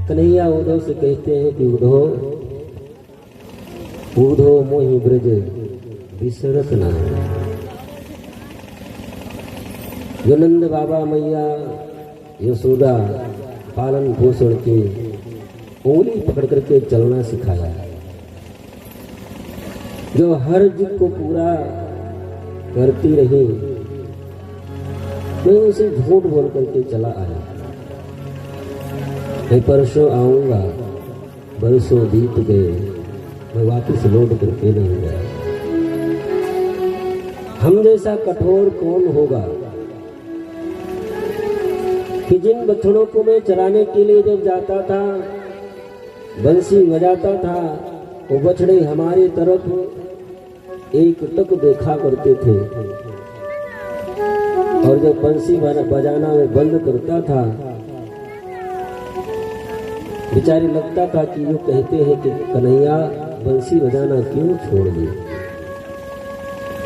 कन्हैया उद्धव से कहते हैं कि उद्धव मोहि ब्रज बिसरत ना। जो नंद बाबा मैया यशोदा पालन पोषण के उंगली पकड़ करके चलना सिखाया, जो हर जिद को पूरा करती रही, मैं उसे झूठ बोल करके चला आया। मैं परसों आऊंगा, बरसों बीत गए, मैं वापस लौट करके नहीं गया। हम जैसा कठोर कौन होगा कि जिन बछड़ों को मैं चराने के लिए जब जाता था, बंसी बजाता था, वो बछड़े हमारी तरफ एक टक देखा करते थे, और जब बंसी बजाना मैं बंद करता था, बेचारे लगता था कि यूँ कहते हैं कि कन्हैया बंसी बजाना क्यों छोड़ दी।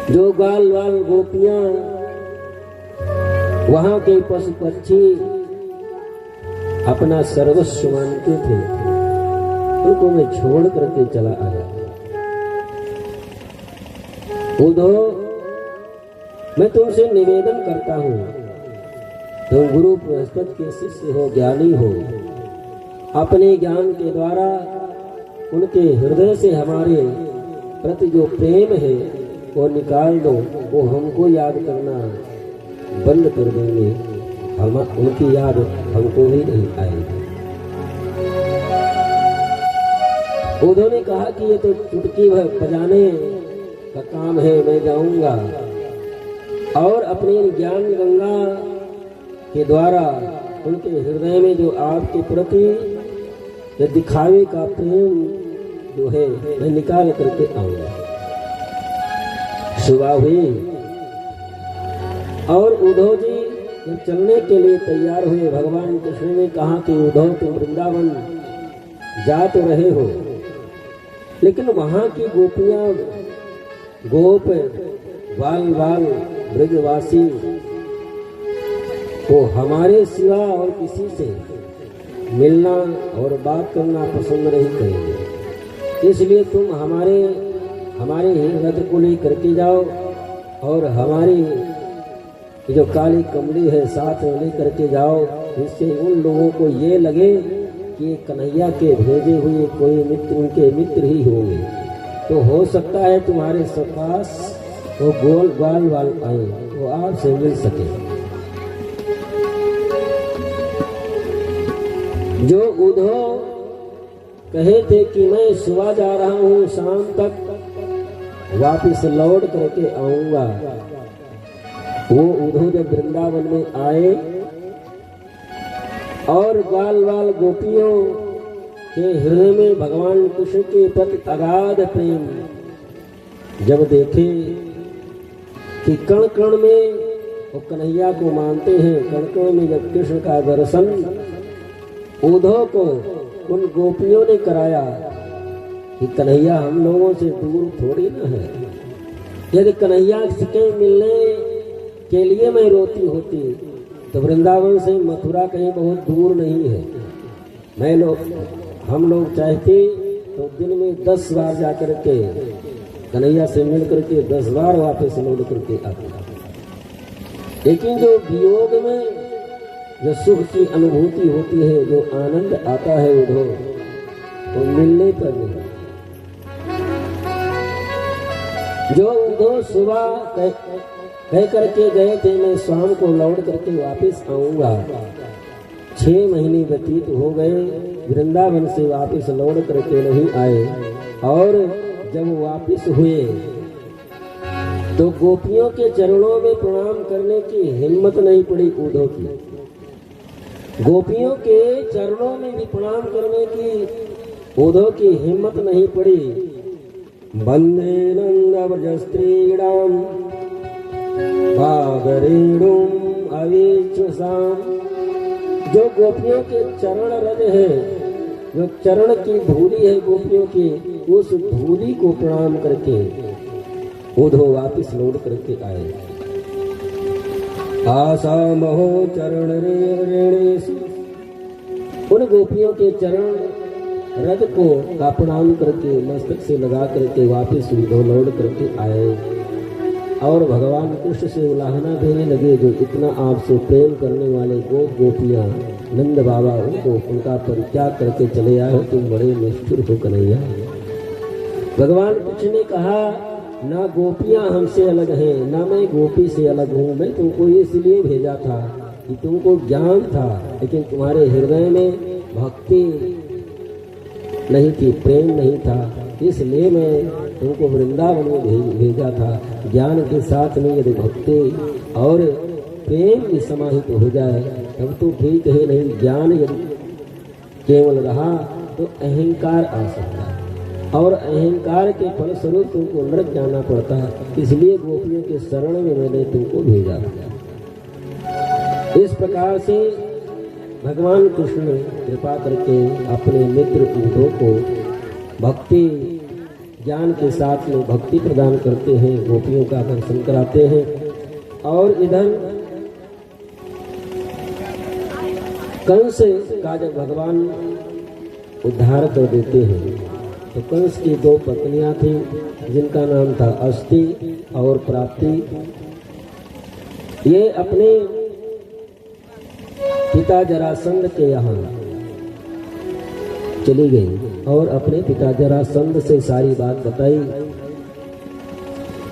जो ग्वाल वाल गोपियां, वहां के पशु पक्षी अपना सर्वस्व मानते थे, उनको मैं छोड़ करके चला आया। उद्धव, मैं तुमसे निवेदन करता हूं, तुम गुरु बृहस्पति के शिष्य हो, ज्ञानी हो, अपने ज्ञान के द्वारा उनके हृदय से हमारे प्रति जो प्रेम है वो निकाल दो। वो हमको याद करना बंद कर देंगे, हम उनकी याद हमको ही नहीं आएगी। उद्धव ने कहा कि ये तो चुटकी बजाने का काम है, मैं जाऊंगा और अपने ज्ञान गंगा के द्वारा उनके हृदय में जो आपके प्रति ये दिखावे का प्रेम जो है मैं निकाल करके आऊंगा। सुबह हुई और उद्धव जी जब चलने के लिए तैयार हुए, भगवान कृष्ण ने कहा कि उद्धव तुम वृंदावन जा तो रहे हो, लेकिन वहां की गोपियां, गोप, बाल बाल ब्रजवासी वो हमारे सिवा और किसी से मिलना और बात करना पसंद नहीं करेंगे, इसलिए तुम हमारे ही रथ को लेकर के जाओ और हमारी जो काली कमली है साथ में लेकर के जाओ, जिससे उन लोगों को ये लगे कि कन्हैया के भेजे हुए कोई मित्र उनके मित्र ही होंगे, तो हो सकता है तुम्हारे पास वो ग्वाल वाल आए, वो आपसे मिल सके। जो उद्धव कहे थे कि मैं सुबह जा रहा हूं, शाम तक वापिस लौट करके आऊंगा, वो उद्धव जब वृंदावन में आए और ग्वाल वाल गोपियों के हृदय में भगवान कृष्ण के प्रति अगाध प्रेम जब देखे कि कण कण में वो कन्हैया को मानते हैं, कण कण में जब कृष्ण का दर्शन उद्धव को उन गोपियों ने कराया कि कन्हैया हम लोगों से दूर थोड़ी न है। यदि कन्हैया से मिलने के लिए मैं रोती होती तो वृंदावन से मथुरा कहीं बहुत दूर नहीं है। हम लोग चाहते तो दिन में 10 बार जाकर के कन्हैया से मिल करके 10 बार वापस लौट करके आते, लेकिन जो वियोग में जो सुख की अनुभूति होती है, जो आनंद आता है उद्धव, तो मिलने पर नहीं। जो उद्धव सुबह कह करके गए थे मैं शाम को लौट करके वापस आऊंगा, 6 महीने व्यतीत हो गए, वृंदावन से वापस लौट करके नहीं आए, और जब वापस हुए तो गोपियों के चरणों में प्रणाम करने की हिम्मत नहीं पड़ी उद्धव की। गोपियों के चरणों में भी प्रणाम करने की उद्धव की हिम्मत नहीं पड़ी। वंदे नंद व्रज स्त्रीणाम पादरेणुम अविच्युसाम। जो गोपियों के चरण रज है, जो चरण की धूली है गोपियों की, उस धूली को प्रणाम करके उद्धव वापिस लौट करके आए। आशा महो चरण रेणेषु उन गोपियों के चरण रथ को का प्रणाम करके मस्तक से लगा करके वापस लौट करके आए और भगवान कृष्ण से उलाहना देने लगे, जो इतना आपसे प्रेम करने वाले गोपियां नंद बाबा उनका परित्याग करके चले आए हो, तुम बड़े निष्ठुर हो कन्हैया। भगवान कृष्ण ने कहा, ना गोपियां हमसे अलग हैं, ना मैं गोपी से अलग हूँ। मैं तुमको इसलिए भेजा था कि तुमको ज्ञान था, लेकिन तुम्हारे हृदय में भक्ति नहीं थी, प्रेम नहीं था, इसलिए मैं तुमको वृंदावन में भेजा था। ज्ञान के साथ में यदि भक्ति और प्रेम भी समाहित हो जाए तब तो ठीक है, नहीं ज्ञान यदि केवल रहा तो अहंकार आ सकता है और अहंकार के फलस्वरूप तुमको नरक जाना पड़ता है। इसलिए गोपियों के शरण में मैंने तुमको भेजा। इस प्रकार से भगवान कृष्ण ने कृपा करके अपने मित्र उद्धव को भक्ति ज्ञान के साथ में भक्ति प्रदान करते हैं, गोपियों का दर्शन कराते हैं। और इधर कंस का जब भगवान उद्धार कर देते हैं तो कंस की दो पत्नियां थीं, जिनका नाम था अष्टि और प्राप्ति। ये अपने पिता जरासंध के यहाँ चली गई और अपने पिता जरासंध से सारी बात बताई।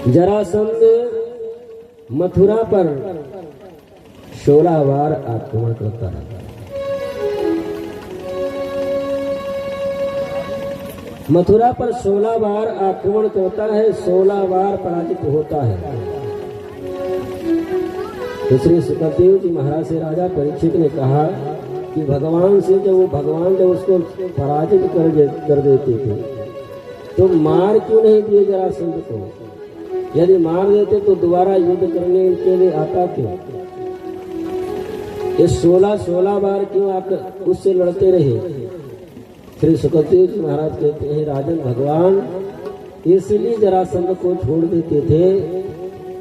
जरासंध मथुरा पर 16 बार आक्रमण करता है। मथुरा पर 16 बार आक्रमण करता है, 16 बार पराजित होता है। तो श्री सुखदेव जी महाराज से राजा परीक्षित ने कहा कि भगवान जब उसको पराजित कर देते थे तो मार क्यों नहीं दिए जरासंध को? यदि मार देते तो दोबारा युद्ध करने के लिए आता क्यों? ये 16 बार क्यों आकर उससे लड़ते रहे? श्री सुखदेव जी महाराज कहते हैं, राजन भगवान इसलिए जरासंध को छोड़ देते थे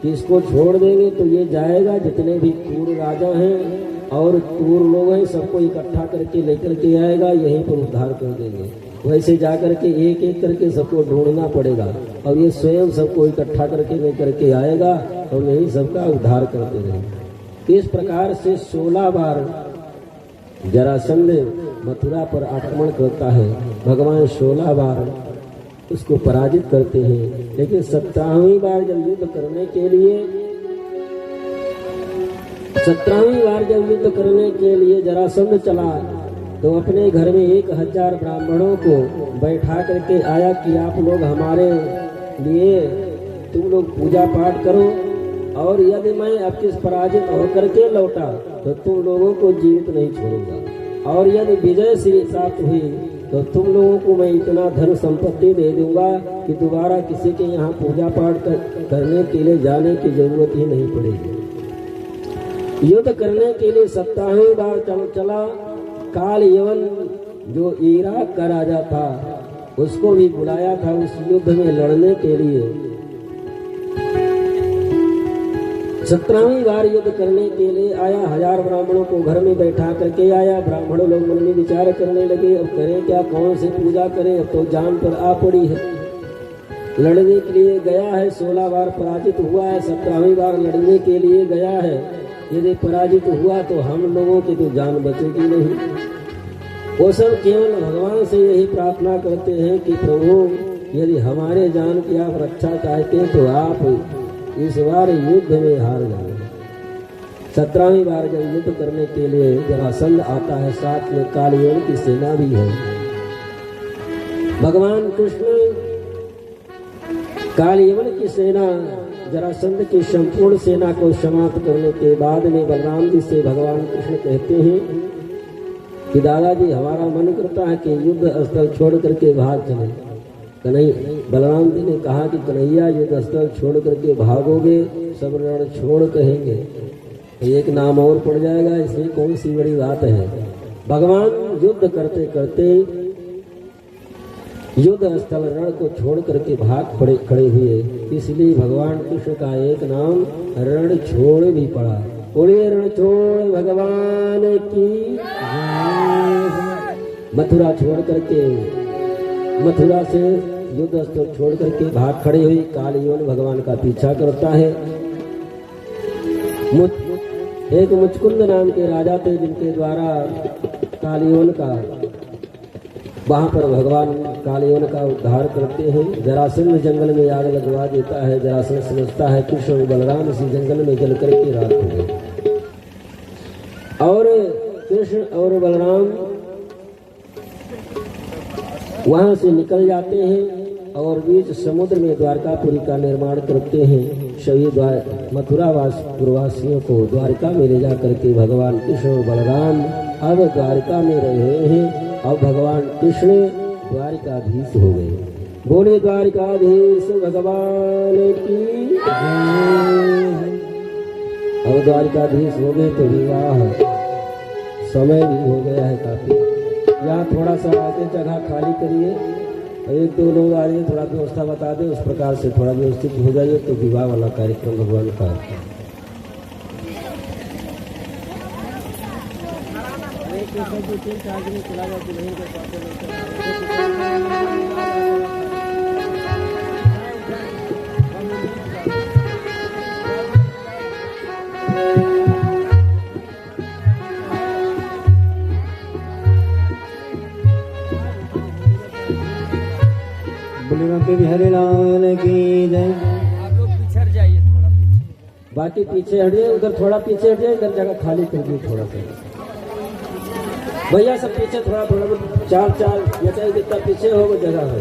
कि इसको छोड़ देंगे तो ये जाएगा, जितने भी क्रूर राजा हैं और क्रूर लोग हैं सबको इकट्ठा करके लेकर के आएगा, यहीं पर उद्धार कर देंगे। वैसे जाकर के एक एक करके सबको ढूंढना पड़ेगा और ये स्वयं सबको इकट्ठा करके लेकर के आएगा और यही सबका उद्धार करते रहेंगे। इस प्रकार से 16 बार जरासंध मथुरा पर आक्रमण करता है। भगवान 16 बार उसको पराजित करते हैं, लेकिन 17वीं बार जब युद्ध करने के लिए जरासंध चला तो अपने घर में 1000 ब्राह्मणों को बैठा करके आया कि आप लोग हमारे लिए तुम लोग पूजा पाठ करो और यदि मैं आपके पराजित होकर के लौटा तो तुम लोगों को जीवित नहीं छोड़ूंगा और यदि विजय से प्राप्त हुई तो तुम लोगों को मैं इतना धन संपत्ति दे दूंगा कि दोबारा किसी के यहाँ पूजा पाठ करने के लिए जाने की जरूरत ही नहीं पड़ेगी। युद्ध करने के लिए 17वीं बार चला। काल यवन जो इराक का राजा था उसको भी बुलाया था उस युद्ध में लड़ने के लिए। 17वीं बार युद्ध करने के लिए आया, 1000 ब्राह्मणों को घर में बैठा करके आया। ब्राह्मण लोग मन में विचार करने लगे, अब करें क्या, कौन से पूजा करें, अब तो जान पर आ पड़ी है। लड़ने के लिए गया है, 16 बार पराजित हुआ है, 17वीं बार लड़ने के लिए गया है। यदि पराजित हुआ तो हम लोगों की तो जान बचेगी नहीं। वो सब केवल भगवान से यही प्रार्थना करते हैं कि प्रभु यदि हमारे जान की आप रक्षा चाहते हैं तो आप इस बार युद्ध में हार जाए। 17वीं बार जब युद्ध करने के लिए जरासंध आता है, साथ में कालयवन की सेना भी है। भगवान कृष्ण कालयवन की सेना जरासंध की संपूर्ण सेना को समाप्त करने के बाद में बलराम जी से भगवान कृष्ण कहते हैं कि दादाजी हमारा मन करता है कि युद्ध स्थल छोड़ करके भाग चले। बलराम जी ने कहा कि कन्हैया युद्ध स्थल छोड़ करके भागोगे सब रण छोड़ कहेंगे तो एक नाम और पड़ जाएगा, इसमें कौन सी बड़ी बात है। भगवान युद्ध करते करते युद्ध स्थल रण को छोड़ करके भाग खड़े हुए, इसलिए भगवान कृष्ण का एक नाम रण छोड़ भी पड़ा। बोलिए रण छोड़ भगवान की जय। मथुरा छोड़ करके, मथुरा से युद्ध स्थल छोड़ करके भाग खड़े हुई कालयवन भगवान का पीछा करता है। एक मुचकुंद नाम के राजा थे जिनके द्वारा कालयवन का, वहां पर भगवान कालयवन का उद्धार करते हैं। जरासंध जंगल में आग लगवा देता है। जरासंध समझता है कृष्ण और बलराम इसी जंगल में जल करके रात हो गई, और कृष्ण और बलराम वहां से निकल जाते हैं और बीच समुद्र में द्वारकापुरी का निर्माण करते हैं। सभी मथुरावासियों को द्वारका में ले जा करके भगवान कृष्ण और बलराम अब द्वारका में रहे हैं। अब भगवान कृष्ण द्वारिकाधीश हो गए। बोले द्वारिकाधीश भगवान की। अब द्वारिकाधीश हो गए तो विवाह समय भी हो गया है काफी। यहाँ थोड़ा सा आगे जगह खाली करिए, एक दो लोग आ रहे, थोड़ा व्यवस्था बता दें, उस प्रकार से थोड़ा व्यवस्थित हो जाइए तो विवाह वाला कार्यक्रम भगवान का। हरे लाल की जय। आप लोग पिछड़ जाइए, थोड़ा पीछे। बाकी पीछे हटिए, उधर थोड़ा पीछे हटिए, इधर जगह खाली कर दी थोड़ा सा। भैया सब पीछे थोड़ा थोड़ा, चार चार या चाहे जितना पीछे हो वो जगह हो।